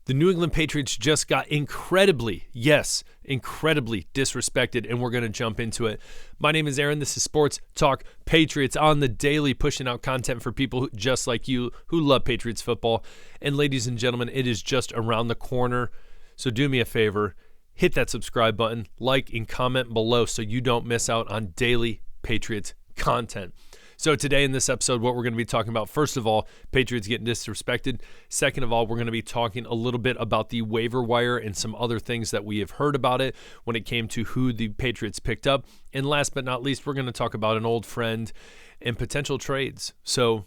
The New England Patriots just got incredibly disrespected, and we're going to jump into it. My name is Aaron. This is Sports Talk Patriots on the daily, pushing out content for people just like you who love Patriots football. And ladies and gentlemen, it is just around the corner. So do me a favor, hit that subscribe button, like and comment below so you don't miss out on daily Patriots content. So today in this episode, what we're going to be talking about, first of all, Patriots getting disrespected. Second of all, we're going to be talking a little bit about the waiver wire and some other things that we have heard about it when it came to who the Patriots picked up. And last but not least, we're going to talk about an old friend and potential trades. So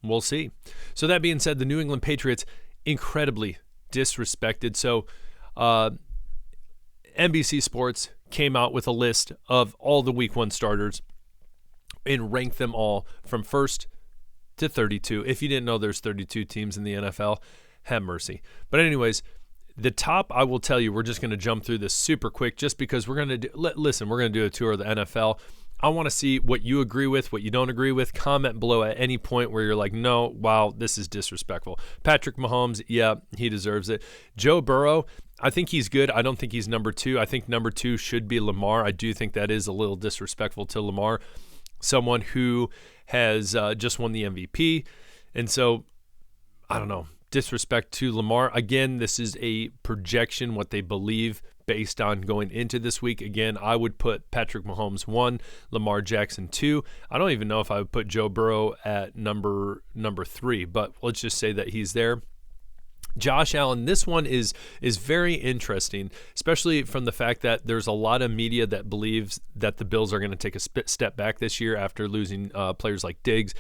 we'll see. So that being said, the New England Patriots incredibly disrespected. So NBC Sports came out with a list of all the Week 1 starters and rank them all from 1st to 32. If you didn't know there's 32 teams in the NFL, have mercy. But anyways, the top, I will tell you, we're just going to jump through this super quick just because we're going to listen, we're going to do a tour of the NFL. I want to see what you agree with, what you don't agree with. Comment below at any point where you're like, no, wow, this is disrespectful. Patrick Mahomes, yeah, he deserves it. Joe Burrow, I think he's good. I don't think he's number 2. I think number 2 should be Lamar. I do think that is a little disrespectful to Lamar, someone who has just won the MVP. And so, I don't know, disrespect to Lamar. Again, this is a projection, what they believe based on going into this week. Again, I would put Patrick Mahomes 1, Lamar Jackson 2. I don't even know if I would put Joe Burrow at number 3, but let's just say that he's there. Josh Allen, this one is very interesting, especially from the fact that there's a lot of media that believes that the Bills are going to take a step back this year after losing players like Diggs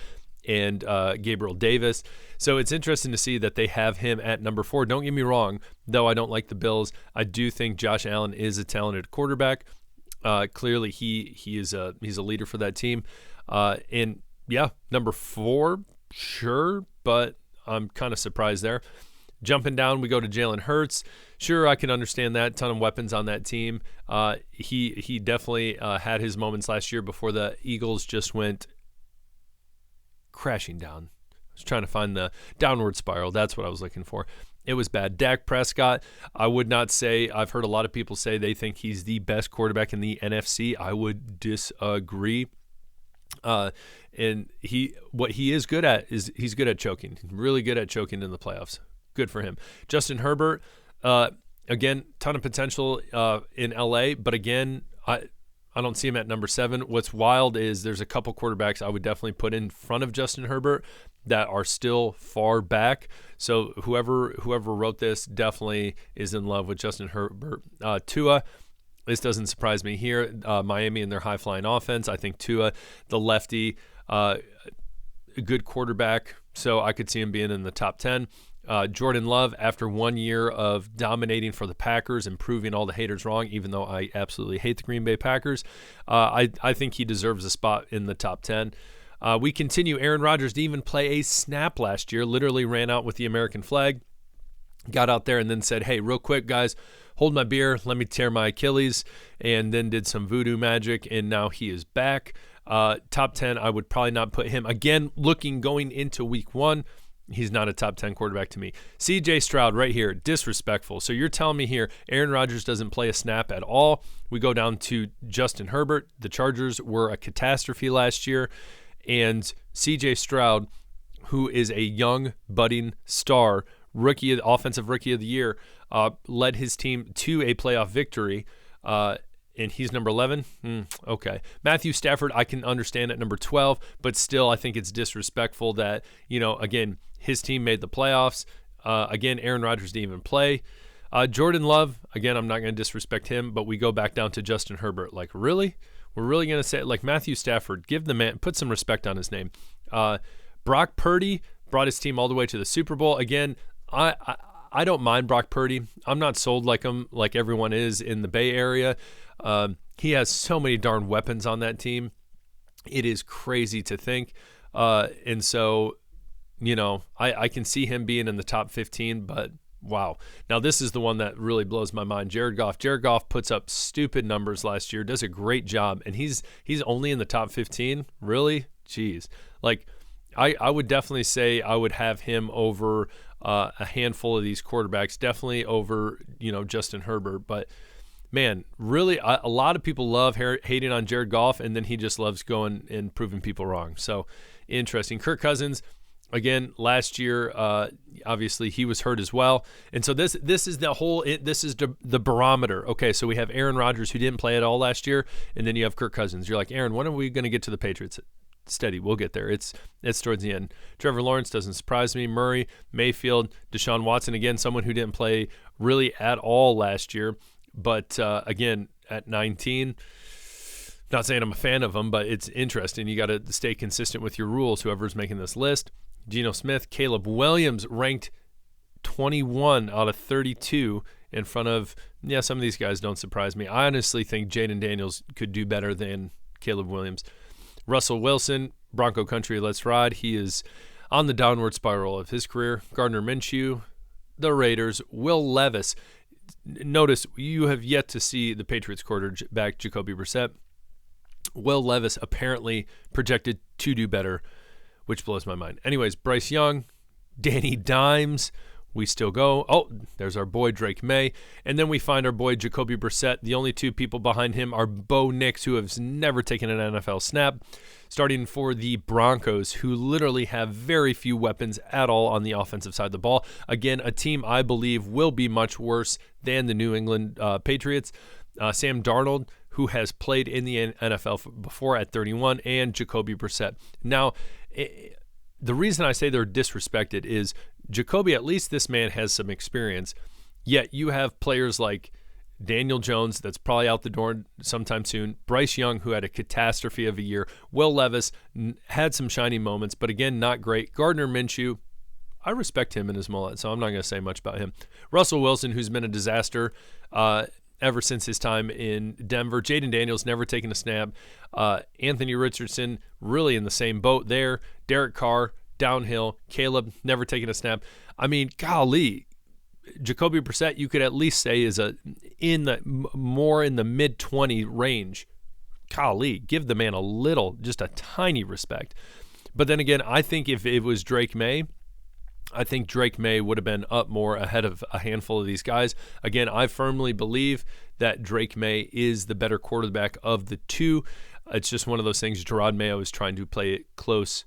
and Gabriel Davis. So it's interesting to see that they have him at number 4. Don't get me wrong, though I don't like the Bills. I do think Josh Allen is a talented quarterback. Clearly, he's a leader for that team. And yeah, number 4, sure, but I'm kind of surprised there. Jumping down, we go to Jalen Hurts. Sure, I can understand that. Ton of weapons on that team. He definitely had his moments last year before the Eagles just went crashing down. I was trying to find the downward spiral. That's what I was looking for. It was bad. Dak Prescott, I would not say. I've heard a lot of people say they think he's the best quarterback in the NFC. I would disagree. And what he is good at is he's good at choking. Really good at choking in the playoffs. Good for him. Justin Herbert, again, ton of potential in LA, but again, I don't see him at number 7. What's wild is there's a couple quarterbacks I would definitely put in front of Justin Herbert that are still far back. So whoever wrote this definitely is in love with Justin Herbert. Tua, this doesn't surprise me here. Miami and their high-flying offense. I think Tua, the lefty, a good quarterback, so I could see him being in the top 10. Jordan Love, after 1 year of dominating for the Packers and proving all the haters wrong, even though I absolutely hate the Green Bay Packers, I think he deserves a spot in the top 10. We continue. Aaron Rodgers didn't even play a snap last year, literally ran out with the American flag, got out there and then said, hey, real quick, guys, hold my beer, let me tear my Achilles, and then did some voodoo magic, and now he is back. Top 10, I would probably not put him. Again, going into week 1, he's not a top 10 quarterback to me. CJ Stroud right here, disrespectful. So you're telling me here Aaron Rodgers doesn't play a snap at all. We go down to Justin Herbert. The Chargers were a catastrophe last year. And CJ Stroud, who is a young, budding star, offensive rookie of the year, led his team to a playoff victory. And he's number 11? Okay. Matthew Stafford, I can understand at number 12, but still I think it's disrespectful that, again, his team made the playoffs. Again, Aaron Rodgers didn't even play. Jordan Love, again, I'm not going to disrespect him, but we go back down to Justin Herbert. Like, really? We're really going to say, like, Matthew Stafford, give the man, put some respect on his name. Brock Purdy brought his team all the way to the Super Bowl. Again, I don't mind Brock Purdy. I'm not sold like him, like everyone is in the Bay Area. He has so many darn weapons on that team. It is crazy to think. And so, I can see him being in the top 15, but wow. Now, this is the one that really blows my mind. Jared Goff. Jared Goff puts up stupid numbers last year, does a great job, and he's only in the top 15? Really? Jeez. Like, I would definitely say I would have him over a handful of these quarterbacks, definitely over, Justin Herbert. But man, really, a lot of people love hating on Jared Goff, and then he just loves going and proving people wrong. So interesting. Kirk Cousins, again, last year, obviously he was hurt as well. And so this is the barometer. Okay, so we have Aaron Rodgers, who didn't play at all last year, and then you have Kirk Cousins. You're like, Aaron, when are we going to get to the Patriots? Steady, we'll get there. It's towards the end. Trevor Lawrence doesn't surprise me. Murray, Mayfield, Deshaun Watson, again, someone who didn't play really at all last year. But again, at 19, not saying I'm a fan of him, but it's interesting. You got to stay consistent with your rules, whoever's making this list. Geno Smith, Caleb Williams, ranked 21 out of 32 in front of, some of these guys don't surprise me. I honestly think Jaden Daniels could do better than Caleb Williams. Russell Wilson, Bronco Country, let's ride. He is on the downward spiral of his career. Gardner Minshew, the Raiders, Will Levis. Notice you have yet to see the Patriots quarterback Jacoby Brissett. Will Levis apparently projected to do better, which blows my mind. Anyways, Bryce Young, Danny Dimes, we still go. Oh, there's our boy Drake May. And then we find our boy Jacoby Brissett. The only two people behind him are Bo Nix, who has never taken an NFL snap, starting for the Broncos, who literally have very few weapons at all on the offensive side of the ball. Again, a team I believe will be much worse than the New England Patriots. Sam Darnold, who has played in the NFL before at 31, and Jacoby Brissett. Now, the reason I say they're disrespected is Jacoby, at least this man has some experience, yet you have players like Daniel Jones, that's probably out the door sometime soon, Bryce Young, who had a catastrophe of a year, Will Levis had some shining moments, but again, not great. Gardner Minshew, I respect him in his mullet, so I'm not going to say much about him. Russell Wilson, who's been a disaster ever since his time in Denver. Jaden Daniels, never taken a snap. Anthony Richardson, really in the same boat there. Derek Carr, downhill. Caleb, never taken a snap. I mean, golly, Jacoby Brissett, you could at least say is more in the mid-20 range. Golly, give the man just a tiny respect. But then again, I think if it was Drake May, I think Drake May would have been up more ahead of a handful of these guys. Again, I firmly believe that Drake May is the better quarterback of the two. It's just one of those things. Gerard Mayo is trying to play it close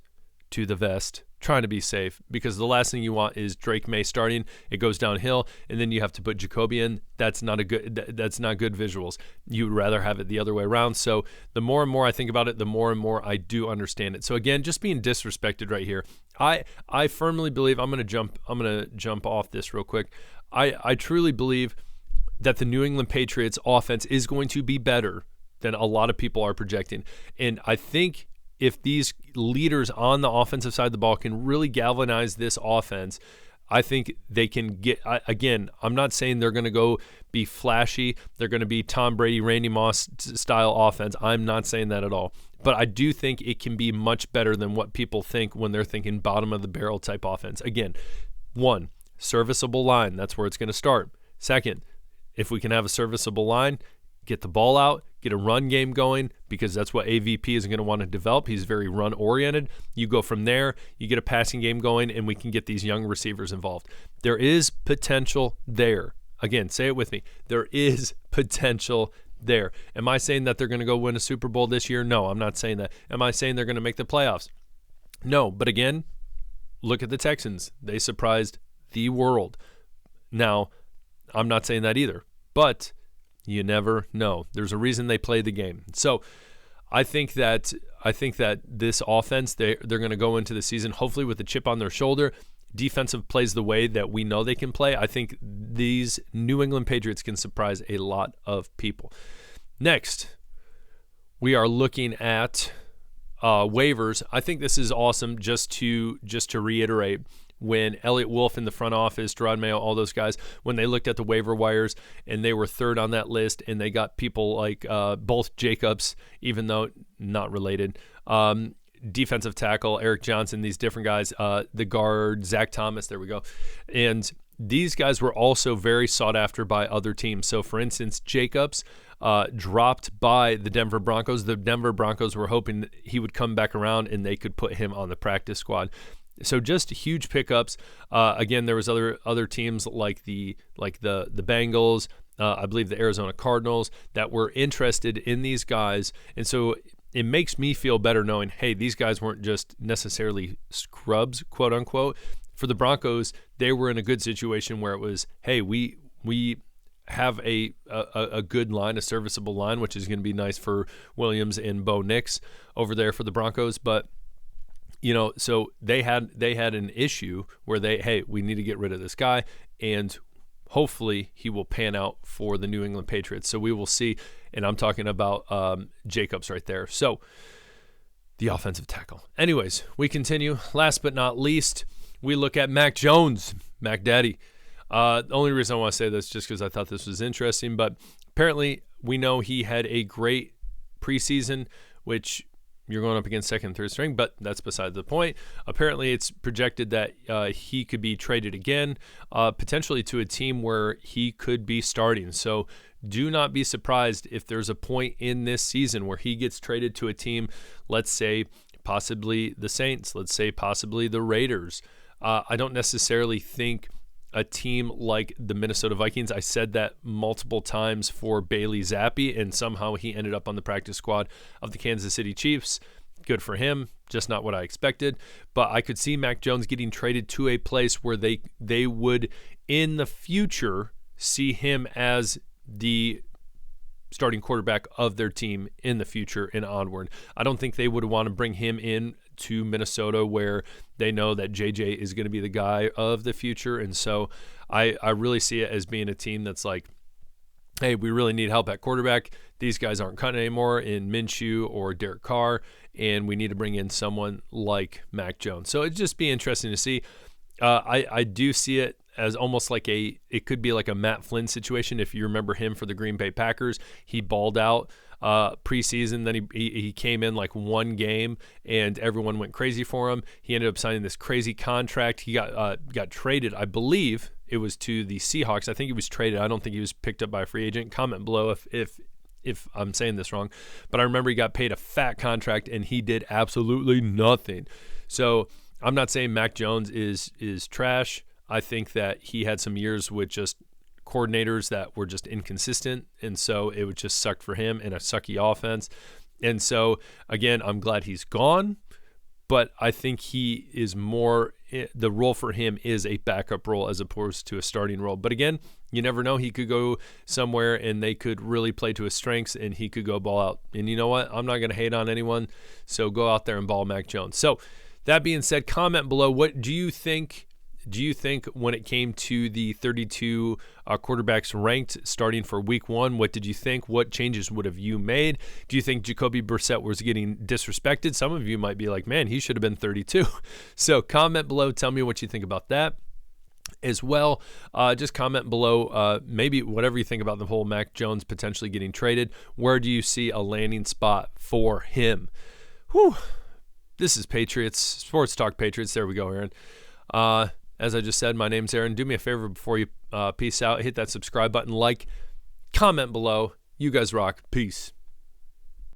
to the vest, trying to be safe, because the last thing you want is Drake May starting. It goes downhill, and then you have to put Jacoby in. That's not good visuals. You would rather have it the other way around. So the more and more I think about it, the more and more I do understand it. So again, just being disrespected right here. I firmly believe, I'm gonna jump off this real quick. I truly believe that the New England Patriots offense is going to be better than a lot of people are projecting. And I think if these leaders on the offensive side of the ball can really galvanize this offense, I think they can get, again, I'm not saying they're going to go be flashy. They're going to be Tom Brady, Randy Moss style offense. I'm not saying that at all. But I do think it can be much better than what people think when they're thinking bottom of the barrel type offense. Again, one, serviceable line. That's where it's going to start. Second, if we can have a serviceable line, get the ball out, get a run game going, because that's what AVP is going to want to develop. He's very run-oriented. You go from there, you get a passing game going, and we can get these young receivers involved. There is potential there. Again, say it with me. There is potential there. Am I saying that they're going to go win a Super Bowl this year? No, I'm not saying that. Am I saying they're going to make the playoffs? No, but again, look at the Texans. They surprised the world. Now, I'm not saying that either, but you never know. There's a reason they play the game. So I think that this offense, they're going to go into the season hopefully with a chip on their shoulder. Defensive plays the way that we know they can play. I think these New England Patriots can surprise a lot of people. Next, we are looking at waivers. I think this is awesome. Just to reiterate, when Elliott Wolf in the front office, Gerard Mayo, all those guys, when they looked at the waiver wires and they were third on that list, and they got people like both Jacobs, even though not related, defensive tackle, Eric Johnson, these different guys, the guard, Zach Thomas, there we go. And these guys were also very sought after by other teams. So, for instance, Jacobs dropped by the Denver Broncos. The Denver Broncos were hoping he would come back around and they could put him on the practice squad. So just huge pickups. Again, there was other teams like the Bengals, I believe the Arizona Cardinals, that were interested in these guys. And so it makes me feel better knowing, hey, these guys weren't just necessarily scrubs, quote unquote. For the Broncos, they were in a good situation where it was, hey, we have a good line, a serviceable line, which is going to be nice for Williams and Bo Nix over there for the Broncos. But so they had an issue where we need to get rid of this guy, and hopefully he will pan out for the New England Patriots. So we will see, and I'm talking about Jacobs right there. So the offensive tackle. Anyways, we continue. Last but not least, we look at Mac Jones, Mac Daddy. The only reason I want to say this is just because I thought this was interesting, but apparently we know he had a great preseason, which you're going up against second and third string, but that's beside the point. Apparently it's projected that he could be traded again, potentially to a team where he could be starting. So do not be surprised if there's a point in this season where he gets traded to a team, let's say possibly the Saints, let's say possibly the Raiders. I don't necessarily think a team like the Minnesota Vikings. I said that multiple times for Bailey Zappi, and somehow he ended up on the practice squad of the Kansas City Chiefs. Good for him, just not what I expected. But I could see Mac Jones getting traded to a place where they would, in the future, see him as the starting quarterback of their team in the future and onward. I don't think they would want to bring him in to Minnesota where they know that JJ is going to be the guy of the future. And so I really see it as being a team that's like, hey, we really need help at quarterback. These guys aren't cutting anymore in Minshew or Derek Carr, and we need to bring in someone like Mac Jones. So it'd just be interesting to see. I do see it as almost like it could be like a Matt Flynn situation. If you remember him for the Green Bay Packers, he balled out preseason. Then he came in like one game and everyone went crazy for him. He ended up signing this crazy contract. He got traded, I believe it was to the Seahawks. I think he was traded. I don't think he was picked up by a free agent. Comment below if I'm saying this wrong, but I remember he got paid a fat contract and he did absolutely nothing. So I'm not saying Mac Jones is trash. I think that he had some years with just coordinators that were just inconsistent, and so it would just suck for him in a sucky offense. And so, again, I'm glad he's gone, but I think he is more – the role for him is a backup role as opposed to a starting role. But, again, you never know. He could go somewhere and they could really play to his strengths and he could go ball out. And you know what? I'm not going to hate on anyone, so go out there and ball Mac Jones. So, that being said, comment below. What do you think – do you think when it came to the 32 quarterbacks ranked starting for week one, what did you think? What changes would have you made? Do you think Jacoby Brissett was getting disrespected? Some of you might be like, man, he should have been 32. So comment below. Tell me what you think about that. As well, just comment below maybe whatever you think about the whole Mac Jones potentially getting traded. Where do you see a landing spot for him? Whew. This is Patriots, Sports Talk Patriots. There we go, Aaron. As I just said, my name's Aaron. Do me a favor before you peace out. Hit that subscribe button, comment below. You guys rock. Peace.